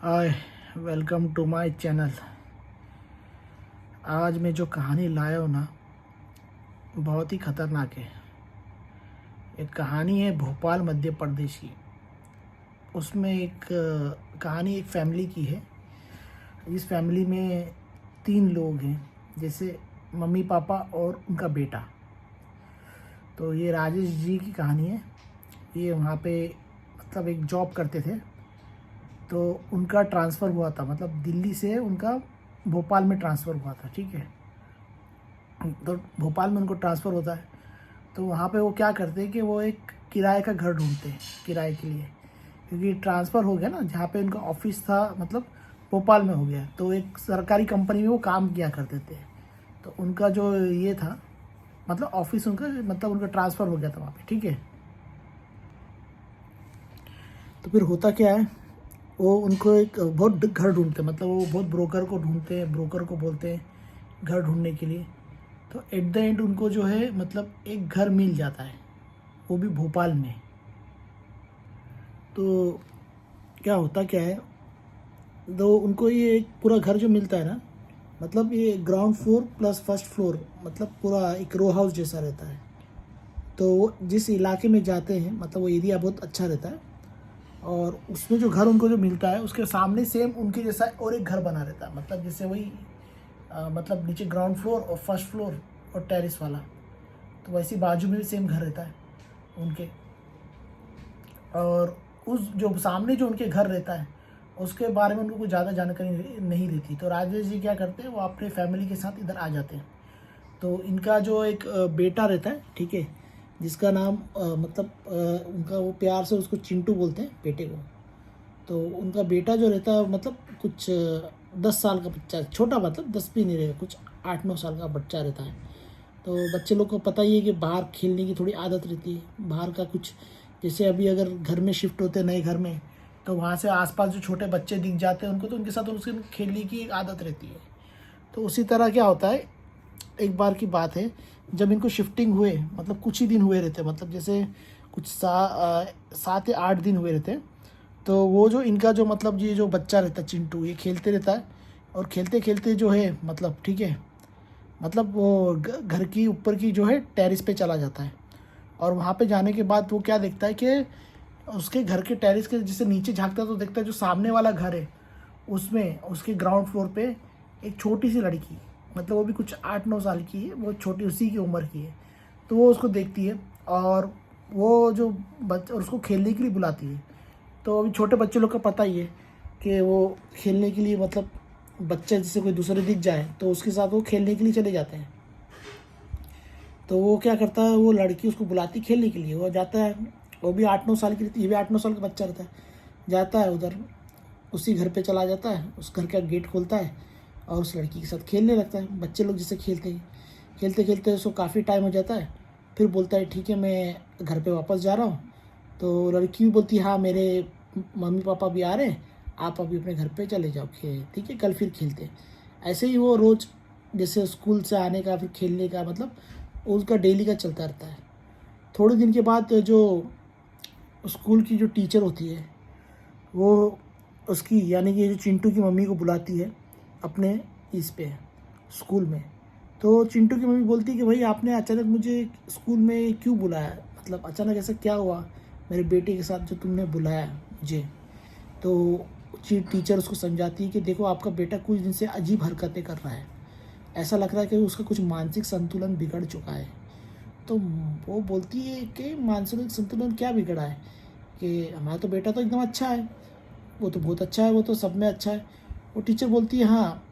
Hi, welcome to my channel. आज मैं जो कहानी लाया हूँ ना, बहुत ही ख़तरनाक है। एक कहानी है भोपाल मध्य प्रदेश की। उसमें एक कहानी एक फैमिली की है। इस फैमिली में 3 लोग हैं, जैसे मम्मी पापा और उनका बेटा। तो ये राजेश जी की कहानी है। ये वहाँ पे मतलब एक जॉब करते थे, तो उनका ट्रांसफ़र हुआ था, मतलब दिल्ली से उनका भोपाल में ट्रांसफ़र हुआ था। ठीक है, तो भोपाल में उनको ट्रांसफ़र होता है, तो वहाँ पे वो क्या करते हैं कि वो एक किराए का घर ढूंढते हैं किराए के लिए, क्योंकि ट्रांसफ़र हो गया ना, जहाँ पे उनका ऑफिस था मतलब भोपाल में हो गया। तो एक सरकारी कंपनी में वो काम किया करते थे, तो उनका जो ये था मतलब ऑफिस उनका मतलब उनका ट्रांसफ़र हो गया था वहाँ पे। ठीक है, तो फिर होता क्या है, वो उनको एक बहुत घर ढूंढते हैं, मतलब वो बहुत ब्रोकर को ढूंढते हैं, ब्रोकर को बोलते हैं घर ढूंढने के लिए। तो एट द एंड उनको जो है मतलब एक घर मिल जाता है, वो भी भोपाल में। तो क्या होता क्या है, तो उनको ये एक पूरा घर जो मिलता है ना, मतलब ये ground floor plus first floor, मतलब पूरा एक रो हाउस जैसा रहता है। तो वो जिस इलाके में जाते हैं मतलब वो एरिया बहुत अच्छा रहता है, और उसमें जो घर उनको जो मिलता है उसके सामने सेम उनके जैसा और एक घर बना रहता है, मतलब जैसे वही मतलब नीचे ग्राउंड फ्लोर और फर्स्ट फ्लोर और टेरेस वाला, तो वैसे बाजू में भी सेम घर रहता है उनके। और उस जो सामने जो उनके घर रहता है उसके बारे में उनको कुछ ज़्यादा जानकारी नहीं रहती। तो राजेश जी क्या करते हैं, वो अपने फैमिली के साथ इधर आ जाते हैं। तो इनका जो एक बेटा रहता है, ठीक है, जिसका नाम मतलब उनका वो प्यार से उसको चिंटू बोलते हैं बेटे को। तो उनका बेटा जो रहता है मतलब कुछ 10 साल का बच्चा, छोटा मतलब 10 भी नहीं रहेगा, कुछ 8-9 साल का बच्चा रहता है। तो बच्चे लोग को पता ही है कि बाहर खेलने की थोड़ी आदत रहती है, बाहर का कुछ, जैसे अभी अगर घर में शिफ्ट होते हैं नए घर में, तो वहाँ से आसपास जो छोटे बच्चे दिख जाते हैं उनको, तो उनके साथ उसके खेलने की एक आदत रहती है। तो उसी तरह क्या होता है, एक बार की बात है, जब इनको शिफ्टिंग हुए मतलब कुछ ही दिन हुए रहते, मतलब जैसे कुछ 7 या 8 दिन हुए रहते। तो वो जो इनका जो मतलब ये जो बच्चा रहता है चिंटू, ये खेलते रहता है, और खेलते खेलते जो है मतलब ठीक है, मतलब वो घर की ऊपर की जो है टेरेस पे चला जाता है। और वहाँ पे जाने के बाद वो क्या देखता है कि उसके घर के टेरेस के जैसे नीचे झाँकता है तो देखता है जो सामने वाला घर है उसमें उसके ग्राउंड फ्लोर पे एक छोटी सी लड़की, मतलब वो भी कुछ 8-9 साल की है, वो छोटी उसी की उम्र की है। तो वो उसको देखती है, और वो जो बच्चा उसको खेलने के लिए बुलाती है। तो अभी छोटे बच्चे लोग का पता ही है कि वो खेलने के लिए मतलब बच्चा जैसे कोई दूसरे दिख जाए तो उसके साथ वो खेलने के लिए चले जाते हैं। तो वो क्या करता है, वो लड़की उसको बुलाती खेलने के लिए, वो जाता है। वो भी 8-9 साल की रहती है, ये भी 8-9 साल का बच्चा रहता है। जाता है उधर, उसी घर पे चला जाता है, उस घर का गेट खोलता है और उस लड़की के साथ खेलने लगता है, बच्चे लोग जैसे खेलते हैं। खेलते खेलते उसको काफ़ी टाइम हो जाता है। फिर बोलता है ठीक है मैं घर पे वापस जा रहा हूँ। तो लड़की भी बोलती है हाँ मेरे मम्मी पापा भी आ रहे हैं, आप अभी अपने घर पे चले जाओ, ठीक है कल फिर खेलते हैं। ऐसे ही वो रोज़ जैसे स्कूल से आने का फिर खेलने का मतलब उसका डेली का चलता रहता है। थोड़े दिन के बाद जो स्कूल की जो टीचर होती है वो उसकी यानी कि जो चिंटू की मम्मी को बुलाती है अपने इस पे स्कूल में। तो चिंटू की मम्मी बोलती है कि भाई आपने अचानक मुझे स्कूल में क्यों बुलाया, मतलब अचानक ऐसा क्या हुआ मेरे बेटे के साथ जो तुमने बुलाया मुझे। तो टीचर उसको समझाती है कि देखो आपका बेटा कुछ दिन से अजीब हरकतें कर रहा है, ऐसा लग रहा है कि उसका कुछ मानसिक संतुलन बिगड़ चुका है। तो वो बोलती है कि मानसिक संतुलन क्या बिगड़ा है, कि हमारा तो बेटा तो एकदम अच्छा है, वो तो बहुत अच्छा है, वो तो सब में अच्छा है। वो टीचर बोलती है हाँ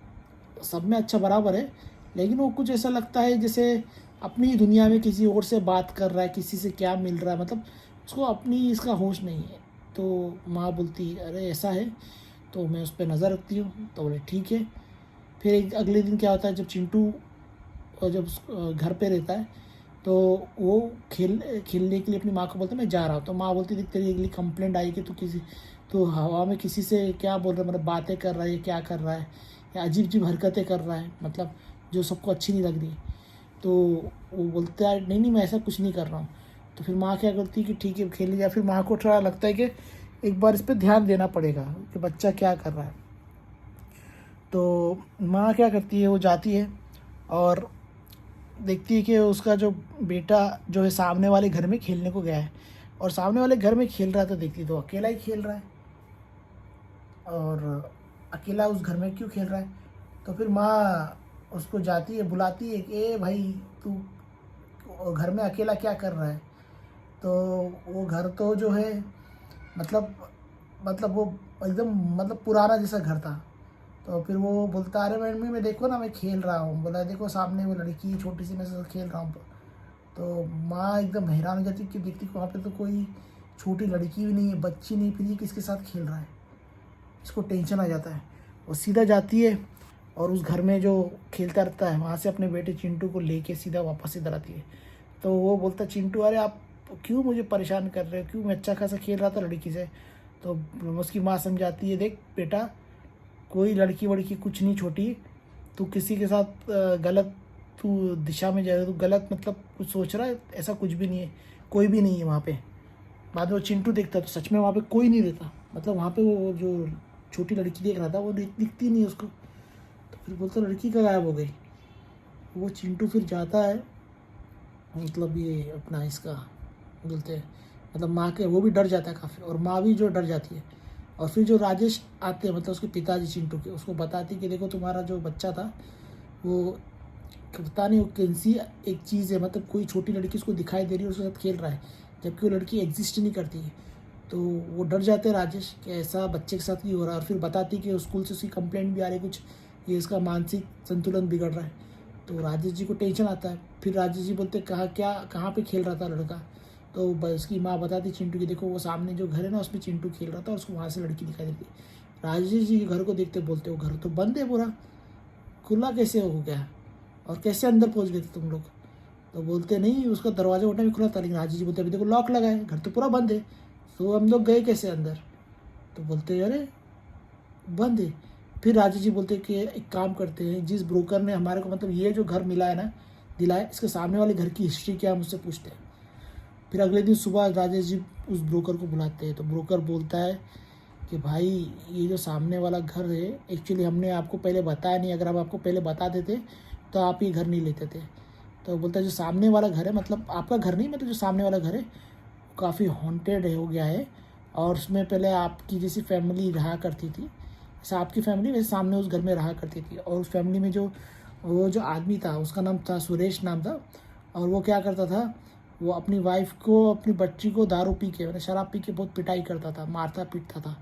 सब में अच्छा बराबर है, लेकिन वो कुछ ऐसा लगता है जैसे अपनी ही दुनिया में किसी और से बात कर रहा है, किसी से क्या मिल रहा है, मतलब उसको अपनी इसका होश नहीं है। तो माँ बोलती है अरे ऐसा है, तो मैं उस पर नज़र रखती हूँ। तो बोले ठीक है। फिर एक अगले दिन क्या होता है, जब चिंटू जब घर पे रहता है तो वो खेलने के लिए अपनी माँ को बोलता है मैं जा रहा हूँ। तो माँ बोलती थी तेरी अगली कंप्लेंट आई कि तू हवा में किसी से क्या बोल रहा है, मतलब बातें कर रहा है, क्या कर रहा है, या अजीब अजीब हरकतें कर रहा है, मतलब जो सबको अच्छी नहीं लग रही। तो वो बोलता है नहीं नहीं मैं ऐसा कुछ नहीं कर रहा हूँ। तो फिर माँ क्या करती है कि ठीक है खेल लिया। फिर माँ को थोड़ा लगता है कि एक बार इस पे ध्यान देना पड़ेगा कि बच्चा क्या कर रहा है। तो माँ क्या करती है, वो जाती है और देखती है कि उसका जो बेटा जो है सामने वाले घर में खेलने को गया है, और सामने वाले घर में खेल रहा था, देखती तो अकेला ही खेल रहा है, और अकेला उस घर में क्यों खेल रहा है। तो फिर माँ उसको जाती है, बुलाती है कि ए भाई, तू घर में अकेला क्या कर रहा है। तो वो घर तो जो है मतलब वो एकदम पुराना जैसा घर था। तो फिर वो बोलता, अरे मम्मी मैं देखो ना, मैं खेल रहा हूँ। बोला देखो सामने वो लड़की छोटी सी, मैं से खेल रहा हूँ। तो माँ एकदम हैरान हो जाती कि देखती वहाँ पे तो कोई छोटी लड़की भी नहीं है, बच्ची नहीं, फिर ये किसके साथ खेल रहा है। इसको टेंशन आ जाता है। वो सीधा जाती है और उस घर में जो खेलता रहता है वहाँ से अपने बेटे चिंटू को लेके सीधा वापस इधर आती है। तो वो बोलता, चिंटू अरे आप क्यों मुझे परेशान कर रहे हो, क्यों, मैं अच्छा खासा खेल रहा था लड़की से। तो उसकी माँ समझाती है, देख बेटा, कोई लड़की वड़की कुछ नहीं छोटी, तू किसी के साथ गलत तू दिशा में जा रहा है, तू गलत कुछ सोच रहा है, ऐसा कुछ भी नहीं है, कोई भी नहीं है वहाँ पे। बाद में वो चिंटू देखता तो सच में वहाँ पे कोई नहीं रहता, वहाँ पे वो जो छोटी लड़की देख रहा था वो दिखती नहीं उसको। तो फिर बोलता लड़की का गायब हो गई। वो चिंटू फिर जाता है, ये अपना इसका बोलते हैं माँ के, वो भी डर जाता है काफ़ी, और माँ भी जो डर जाती है। और फिर जो राजेश आते हैं उसके पिताजी चिंटू के, उसको बताती कि देखो तुम्हारा जो बच्चा था वो पता नहीं वो कैसी एक चीज़ है, कोई छोटी लड़की उसको दिखाई दे रही है, उसके साथ खेल रहा है, जबकि वो लड़की एग्जिस्ट नहीं करती है। तो वो डर जाते हैं राजेश कि ऐसा बच्चे के साथ क्यों हो रहा है। और फिर बताती कि स्कूल से उसकी कंप्लेंट भी आ रही है, कुछ ये इसका मानसिक संतुलन बिगड़ रहा है। तो राजेश जी को टेंशन आता है। फिर राजेश जी बोलते कहाँ पे खेल रहा था लड़का। तो उसकी माँ बताती चिंटू की, देखो वो सामने जो घर है ना उसमें चिंटू खेल रहा था, और उसको वहाँ से लड़की दिखाई देती। राजेश जी के घर को देखते बोलते, वो घर तो बंद है पूरा, खुला कैसे हो गया, और कैसे अंदर पहुँच गए थे तुम लोग। तो बोलते नहीं, उसका दरवाज़ा उठा भी खुला था, लेकिन राजेश जी बोलते अभी देखो लॉक लगा है, घर तो पूरा बंद है, तो हम लोग गए कैसे अंदर। तो बोलते अरे बंद है। फिर राजेश जी बोलते कि एक काम करते हैं, जिस ब्रोकर ने हमारे को ये जो घर मिला है ना, दिला है, इसके सामने वाले घर की हिस्ट्री क्या है मुझसे पूछते हैं। फिर अगले दिन सुबह राजेश जी उस ब्रोकर को बुलाते हैं। तो ब्रोकर बोलता है कि भाई ये जो सामने वाला घर है, एक्चुअली हमने आपको पहले बताया नहीं, अगर हम आपको पहले बता देते तो आप ये घर नहीं लेते थे। तो बोलता है जो सामने वाला घर है, आपका घर नहीं, जो सामने वाला घर है काफ़ी हॉन्टेड हो गया है, और उसमें पहले आपकी जैसी फैमिली रहा करती थी, ऐसा आपकी फैमिली वैसे सामने उस घर में रहा करती थी। और उस फैमिली में वो जो आदमी था उसका नाम था सुरेश नाम था, और वो क्या करता था, वो अपनी वाइफ को, अपनी बच्ची को दारू पी के शराब पी के बहुत पिटाई करता था, मारता पीटता था,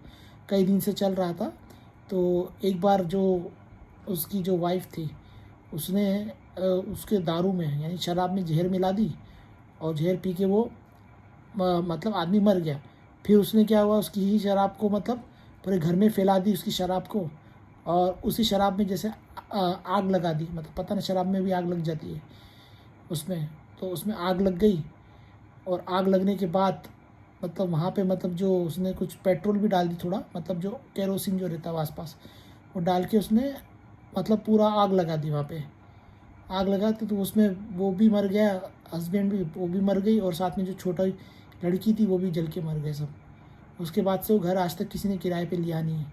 कई दिन से चल रहा था। तो एक बार जो उसकी जो वाइफ थी उसने उसके दारू में यानी शराब में जहर मिला दी, और जहर पी के वो आदमी मर गया। फिर उसने क्या हुआ, उसकी ही शराब को पूरे घर में फैला दी उसकी शराब को, और उसी शराब में जैसे आग लगा दी, पता नहीं शराब में भी आग लग जाती है उसमें। तो उसमें आग लग गई, और आग लगने के बाद वहाँ पे जो उसने कुछ पेट्रोल भी डाल दी थोड़ा, जो केरोसिन जो रहता है आसपास, वो डाल के उसने पूरा आग लगा दी वहाँ पे। आग लगा तो उसमें वो भी मर गया, हस्बैंड भी, वो भी मर गई, और साथ में जो छोटा लड़की थी वो भी जल के मर गए सब। उसके बाद से वो घर आज तक किसी ने किराए पे लिया नहीं है।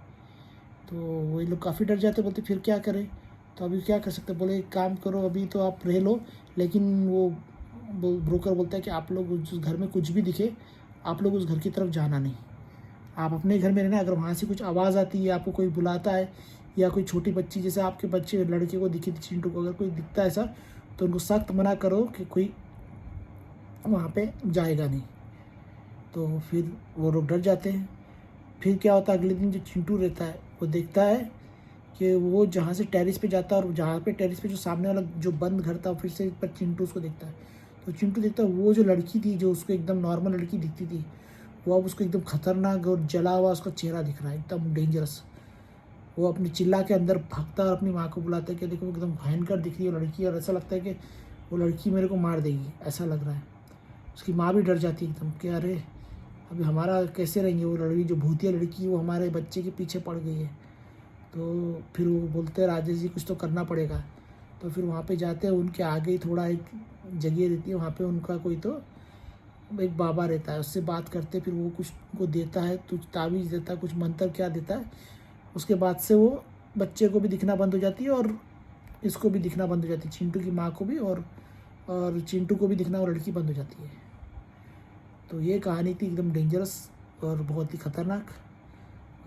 तो वही लोग काफ़ी डर जाते, बोलते फिर क्या करें। तो अभी क्या कर सकते, बोले एक काम करो, अभी तो आप रह लो, लेकिन वो ब्रोकर बोलता है कि आप लोग उस घर में कुछ भी दिखे, आप लोग उस घर की तरफ जाना नहीं, आप अपने घर में रहना। अगर वहाँ से कुछ आवाज़ आती है, आपको कोई बुलाता है, या कोई छोटी बच्ची जैसे आपके बच्चे लड़के को दिखी थी चिंटू को, अगर कोई दिखता है ऐसा, तो उनको सख्त मना करो कि कोई वहाँ पे जाएगा नहीं। तो फिर वो लोग डर जाते हैं। फिर क्या होता है, अगले दिन जो चिंटू रहता है वो देखता है कि वो जहाँ से टेरिस पे जाता है, और जहाँ पे टेरिस पे जो सामने वाला जो बंद घर था, फिर से पर चिंटू उसको देखता है। तो चिंटू देखता है वो जो लड़की थी, जो उसको एकदम नॉर्मल लड़की दिखती थी, वो अब उसको एकदम खतरनाक और जला हुआ उसका चेहरा दिख रहा है, एकदम डेंजरस। वो अपनी चिल्ला के अंदर भागता है और अपनी माँ को बुलाता है कि देखो एकदम भयंकर दिख रही है वो लड़की, और ऐसा लगता है कि वो लड़की मेरे को मार देगी, ऐसा लग रहा है। उसकी माँ भी डर जाती है एकदम कि अरे अभी हमारा कैसे रहेंगे, वो लड़की जो भूतिया लड़की वो हमारे बच्चे के पीछे पड़ गई है। तो फिर वो बोलते हैं राजेश जी कुछ तो करना पड़ेगा। तो फिर वहाँ पे जाते हैं, उनके आगे ही थोड़ा एक जगह रहती है, वहाँ पे उनका कोई तो एक बाबा रहता है, उससे बात करते, फिर वो कुछ को देता है, कुछ ताबीज़ देता है, कुछ मंत्र क्या देता है। उसके बाद से वो बच्चे को भी दिखना बंद हो जाती है और इसको भी दिखना बंद हो जाती है, चिंटू की माँ को भी, और चिंटू को भी दिखना, और लड़की बंद हो जाती है। तो ये कहानी थी एकदम डेंजरस और बहुत ही ख़तरनाक।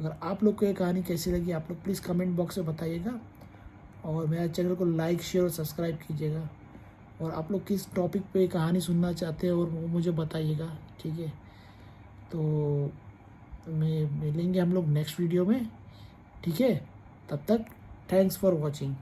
अगर आप लोग को ये कहानी कैसी लगी, आप लोग प्लीज़ कमेंट बॉक्स में बताइएगा, और मेरे चैनल को लाइक, शेयर और सब्सक्राइब कीजिएगा। और आप लोग किस टॉपिक पे कहानी सुनना चाहते हैं और वो मुझे बताइएगा, ठीक है। तो मिलेंगे हम लोग नेक्स्ट वीडियो में, ठीक है। तब तक थैंक्स फॉर वॉचिंग।